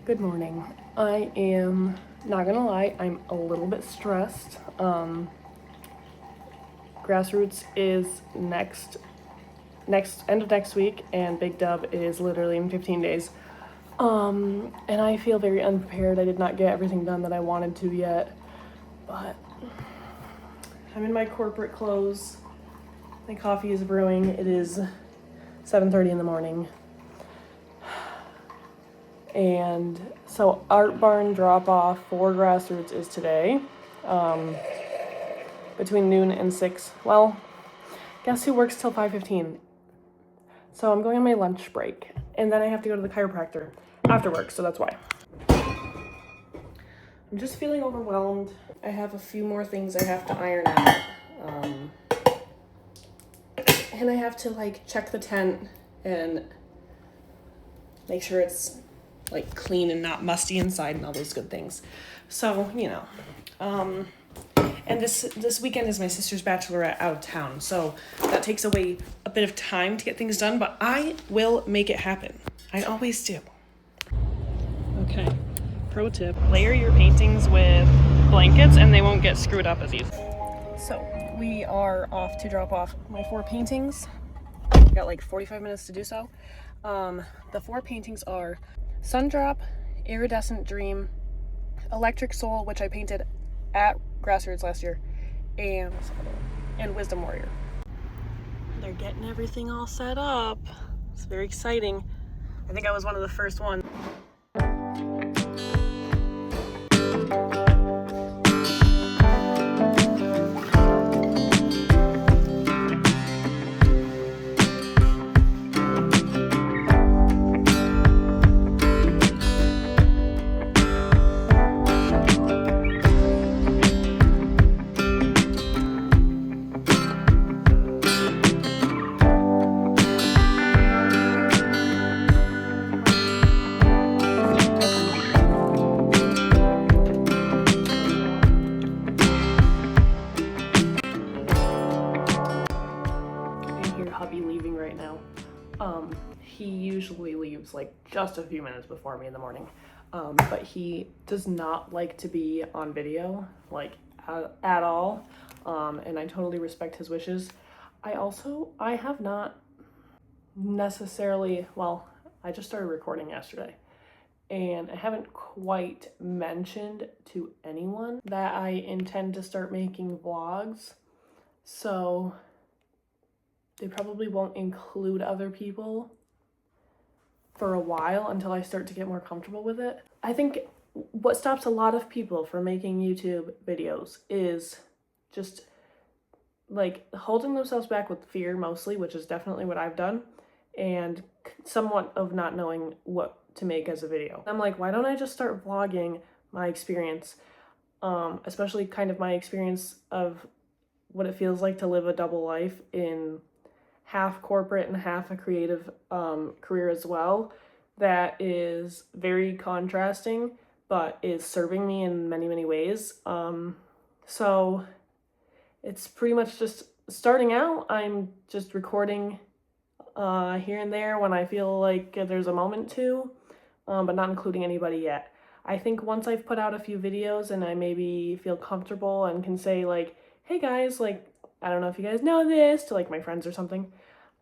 Good morning. I am not gonna lie, I'm a little bit stressed. Grassroots is next end of next week, and Big Dub is literally in 15 days. And I feel very unprepared. I did not get everything done that I wanted to yet, but I'm in my corporate clothes. My coffee is brewing. It is 7:30 in the morning. And so Art Barn drop off for Grassroots is today, between noon and 6. Well, guess who works till 5:15? So I'm going on my lunch break, and then I have to go to the chiropractor after work, so that's why. I'm just feeling overwhelmed. I have a few more things I have to iron out. And I have to check the tent and make sure it's clean and not musty inside and all those good things. So, and this weekend is my sister's bachelorette out of town, so that takes away a bit of time to get things done, but I will make it happen. I always do. Okay, pro tip, layer your paintings with blankets and they won't get screwed up as easy. So we are off to drop off my 4 paintings. I've got 45 minutes to do so. The 4 paintings are Sundrop, Iridescent Dream, Electric Soul, which I painted at Grassroots last year, and Wisdom Warrior. They're getting everything all set up. It's very exciting. I think I was one of the first ones. Hubby leaving right now. He usually leaves just a few minutes before me in the morning, but he does not like to be on video at all, and I totally respect his wishes. I have not necessarily, I just started recording yesterday, and I haven't quite mentioned to anyone that I intend to start making vlogs, so they probably won't include other people for a while until I start to get more comfortable with it. I think what stops a lot of people from making YouTube videos is just holding themselves back with fear mostly, which is definitely what I've done, and somewhat of not knowing what to make as a video. I'm like, why don't I just start vlogging my experience, especially kind of my experience of what it feels like to live a double life in half corporate and half a creative career as well, that is very contrasting but is serving me in many ways. So it's pretty much just starting out. I'm just recording here and there when I feel like there's a moment to, but not including anybody yet. I think once I've put out a few videos and I maybe feel comfortable and can say hey guys, I don't know if you guys know this, to my friends or something,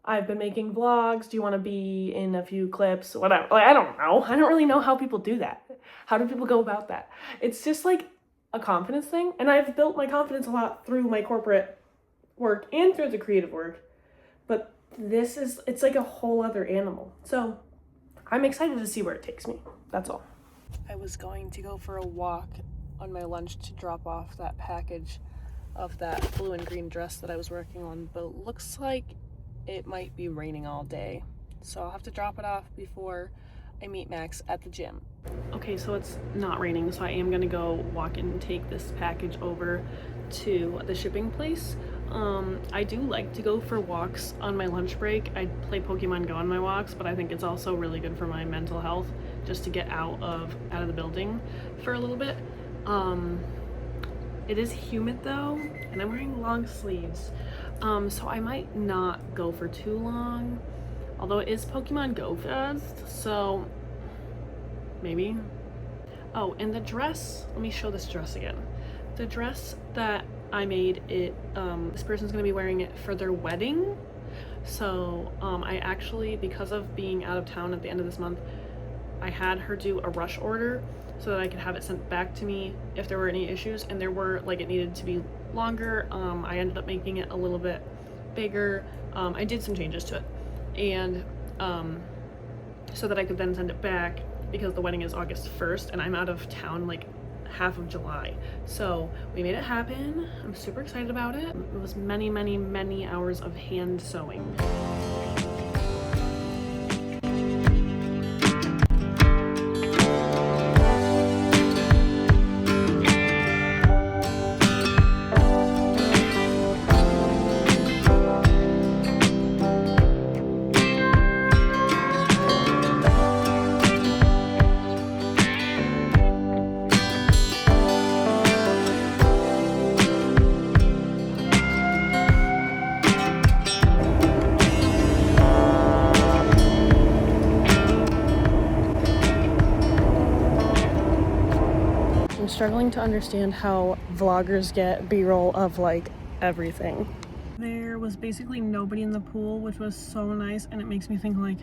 I've been making vlogs, do you want to be in a few clips, whatever. I don't know. I don't really know how people do that. How do people go about that? It's just a confidence thing, and I've built my confidence a lot through my corporate work and through the creative work, but it's a whole other animal. So I'm excited to see where it takes me. That's all. I was going to go for a walk on my lunch to drop off that package of that blue and green dress that I was working on, but it looks like it might be raining all day, so I'll have to drop it off before I meet Max at the gym. Okay, so it's not raining, so I am gonna go walk and take this package over to the shipping place. I do like to go for walks on my lunch break. I play Pokemon Go on my walks, but I think it's also really good for my mental health just to get out of the building for a little bit. It is humid though, and I'm wearing long sleeves, so I might not go for too long, although it is Pokemon Go Fest, so maybe. Oh, and the dress, let me show this dress again. The dress that I made, this person's gonna be wearing it for their wedding. So I actually, because of being out of town at the end of this month, I had her do a rush order so that I could have it sent back to me if there were any issues, and there were, like, it needed to be longer. I ended up making it a little bit bigger. I did some changes to it, and so that I could then send it back, because the wedding is August 1st and I'm out of town like half of July. So we made it happen. I'm super excited about it. It was many, many, many hours of hand sewing. I'm struggling to understand how vloggers get B-roll of like everything. There was basically nobody in the pool, which was so nice, and it makes me think, like,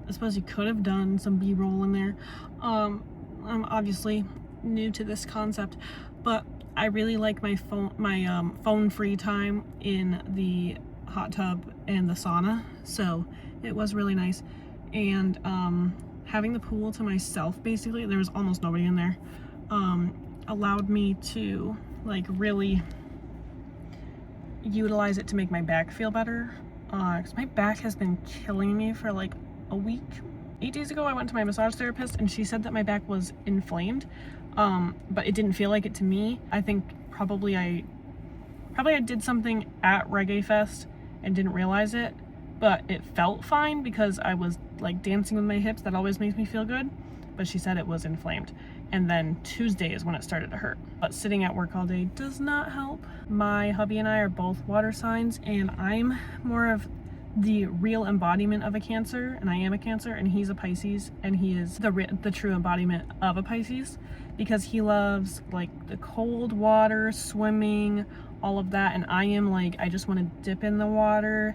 I suppose you could have done some B-roll in there. I'm obviously new to this concept, but I really like my phone free time in the hot tub and the sauna, so it was really nice. And having the pool to myself, basically, there was almost nobody in there, allowed me to like really utilize it to make my back feel better, because my back has been killing me for like a week. 8 days ago I went to my massage therapist and she said that my back was inflamed, but it didn't feel like it to me. I think probably I did something at Reggae Fest and didn't realize it, but it felt fine because I was like dancing with my hips. That always makes me feel good, but she said it was inflamed. And then Tuesday is when it started to hurt. But sitting at work all day does not help. My hubby and I are both water signs, and I'm more of the real embodiment of a Cancer, and I am a Cancer, and he's a Pisces, and he is the true embodiment of a Pisces, because he loves like the cold water, swimming, all of that, and I am like, I just want to dip in the water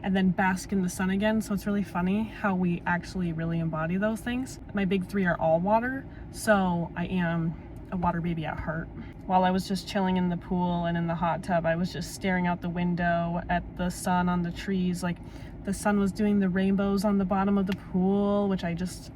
and then bask in the sun again. So it's really funny how we actually really embody those things. My big three are all water, so I am a water baby at heart. While I was just chilling in the pool and in the hot tub, I was just staring out the window at the sun on the trees. Like, the sun was doing the rainbows on the bottom of the pool, which I just...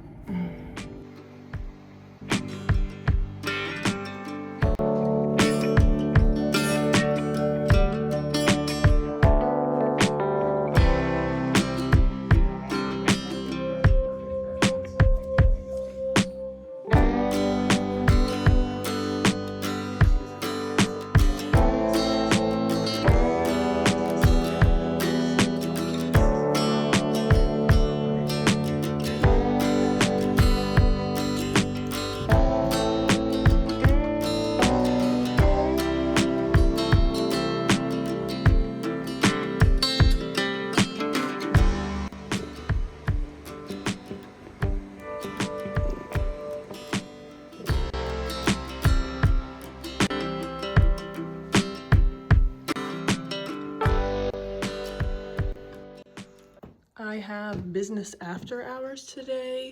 I have business after hours today,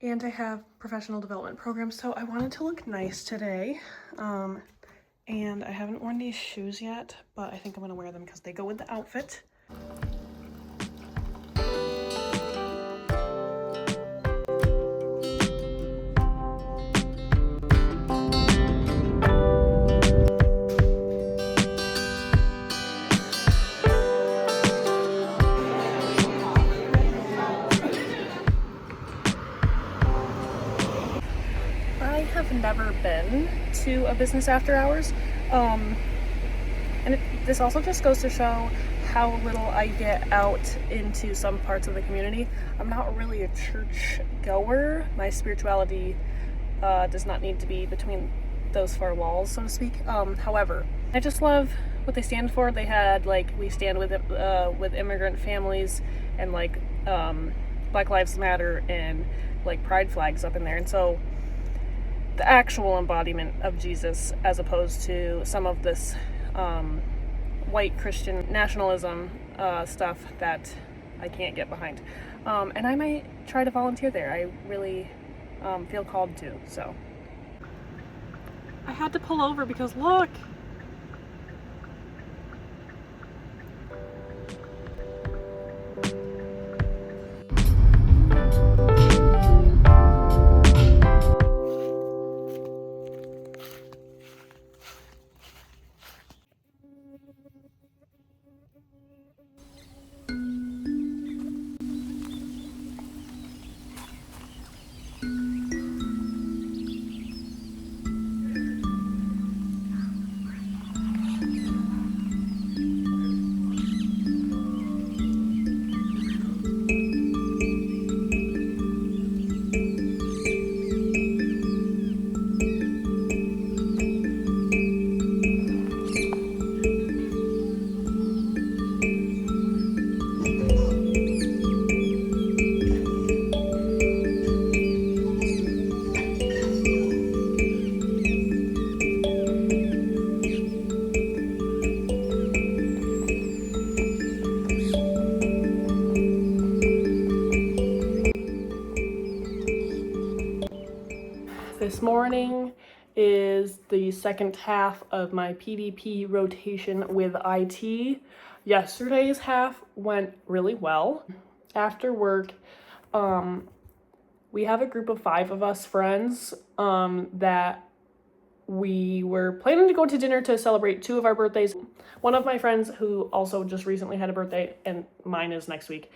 and I have professional development programs, so I wanted to look nice today. And I haven't worn these shoes yet, but I think I'm gonna wear them because they go with the outfit. Never been to a business after hours, and this also just goes to show how little I get out into some parts of the community. I'm not really a church goer. My spirituality does not need to be between those four walls, so to speak. However, I just love what they stand for. They had like, we stand with immigrant families, and like Black Lives Matter, and like pride flags up in there. And so the actual embodiment of Jesus, as opposed to some of this white Christian nationalism stuff that I can't get behind. And I might try to volunteer there. I really feel called to, so. I had to pull over because look! This morning is the second half of my PDP rotation with IT. Yesterday's half went really well. After work, we have a group of 5 of us friends that we were planning to go to dinner to celebrate 2 of our birthdays. One of my friends, who also just recently had a birthday, and mine is next week,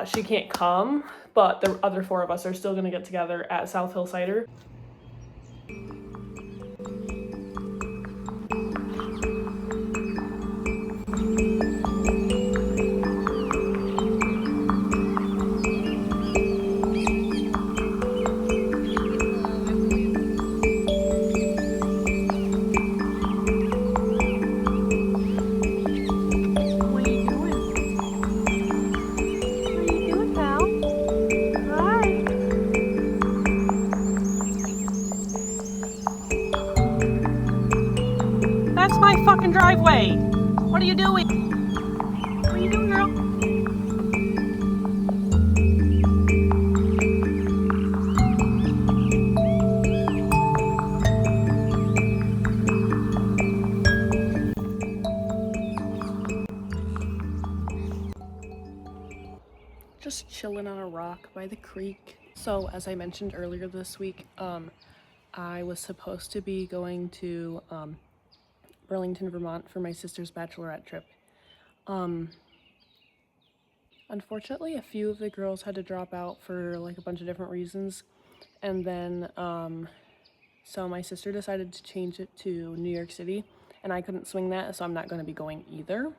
she can't come, but the other 4 of us are still gonna get together at South Hill Cider. That's my fucking driveway. What are you doing? What are you doing, girl? Just chilling on a rock by the creek. So, as I mentioned earlier this week, I was supposed to be going to Burlington, Vermont for my sister's bachelorette trip. Unfortunately, a few of the girls had to drop out for like a bunch of different reasons. And then, so my sister decided to change it to New York City, and I couldn't swing that, so I'm not going to be going either.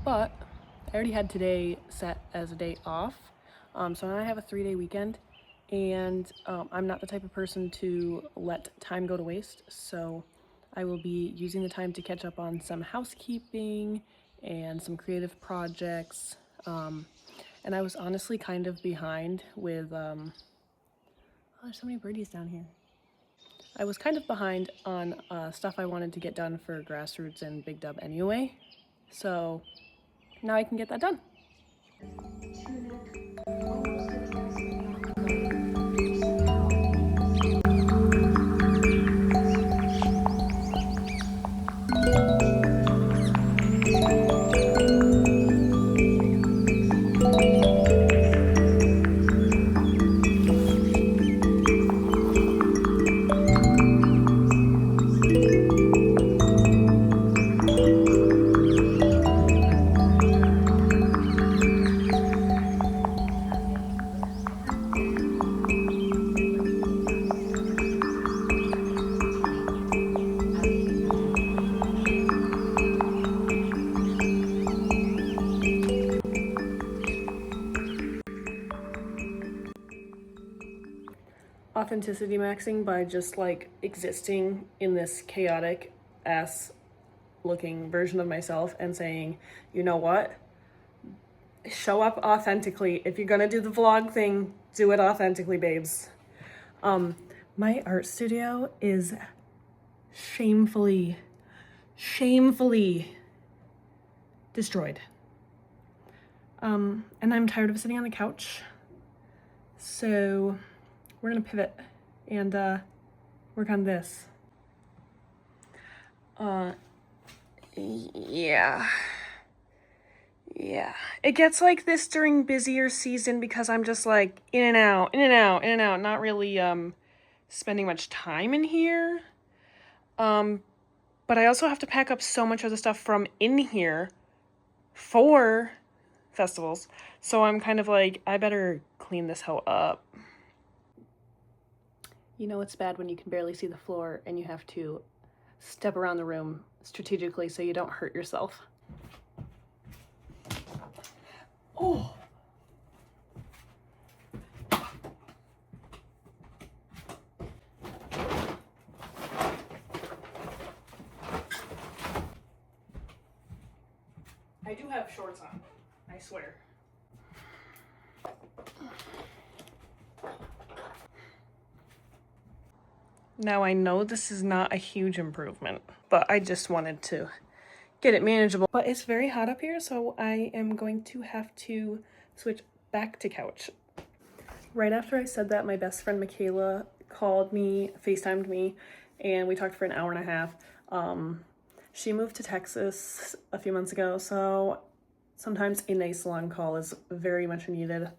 But I already had today set as a day off, so now I have a 3-day weekend, and I'm not the type of person to let time go to waste, so I will be using the time to catch up on some housekeeping and some creative projects, and I was honestly kind of behind with, oh, there's so many birdies down here. I was kind of behind on stuff I wanted to get done for Grassroots and Big Dub anyway, so now I can get that done. Authenticity maxing by just like existing in this chaotic ass looking version of myself and saying, you know what? Show up authentically. If you're gonna do the vlog thing, do it authentically, babes. My art studio is shamefully destroyed. And I'm tired of sitting on the couch. So we're gonna pivot and work on this. Yeah. It gets like this during busier season because I'm just like in and out, not really spending much time in here. But I also have to pack up so much of the stuff from in here for festivals. So I'm kind of like, I better clean this hoe up. You know it's bad when you can barely see the floor and you have to step around the room strategically so you don't hurt yourself. Oh. I do have shorts on, I swear. Now I know this is not a huge improvement, but I just wanted to get it manageable. But it's very hot up here, so I am going to have to switch back to couch. Right after I said that, my best friend Michaela called me, FaceTimed me, and we talked for an hour and a half. She moved to Texas a few months ago, so sometimes a nice long call is very much needed.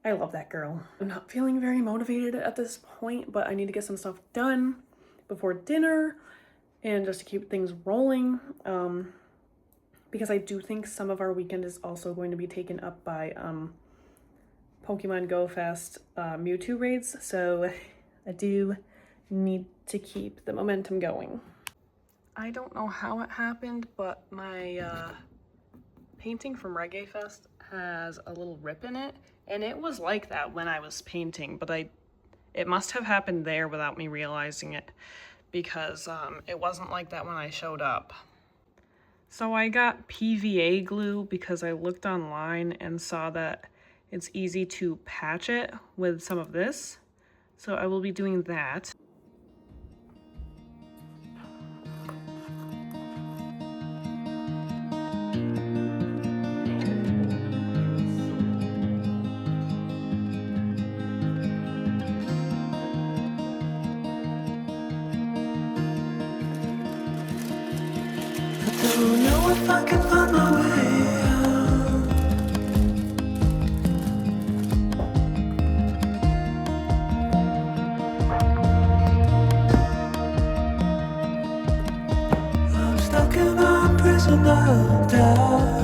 I love that girl. I'm not feeling very motivated at this point, but I need to get some stuff done before dinner and just to keep things rolling. Because I do think some of our weekend is also going to be taken up by Pokemon Go Fest Mewtwo raids, so I do need to keep the momentum going. I don't know how it happened, but my painting from Reggae Fest has a little rip in it, and it was like that when I was painting, but it must have happened there without me realizing it, because it wasn't like that when I showed up. So I got PVA glue because I looked online and saw that it's easy to patch it with some of this. So I will be doing that. I don't know if I can find my way out. I'm stuck in a prison of doubt.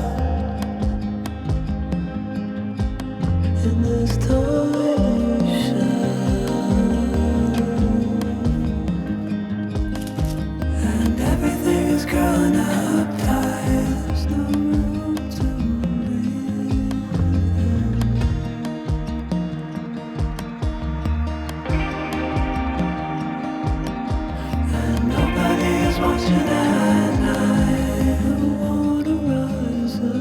In this toy shell, and everything is growing up tight. There's no room to breathe. And nobody is watching at night. I wanna rise up.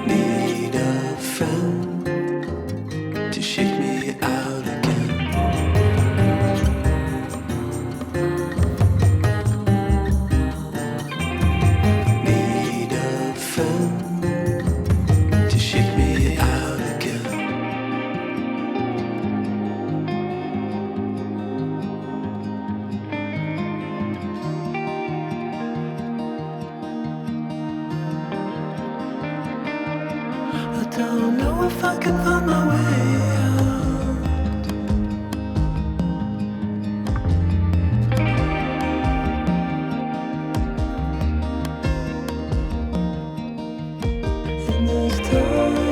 Need a friend to shake me out again. Need a friend to shake me out again. I don't know if I can find my way out. In this tiny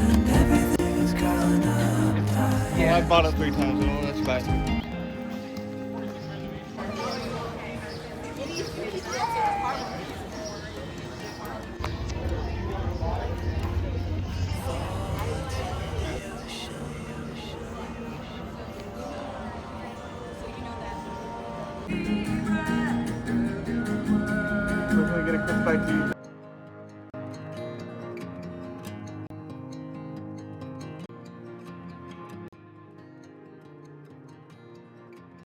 and everything is growing up tight. Well, I bought it 3 times. I don't know that's bad. We're gonna get a quick bite to eat.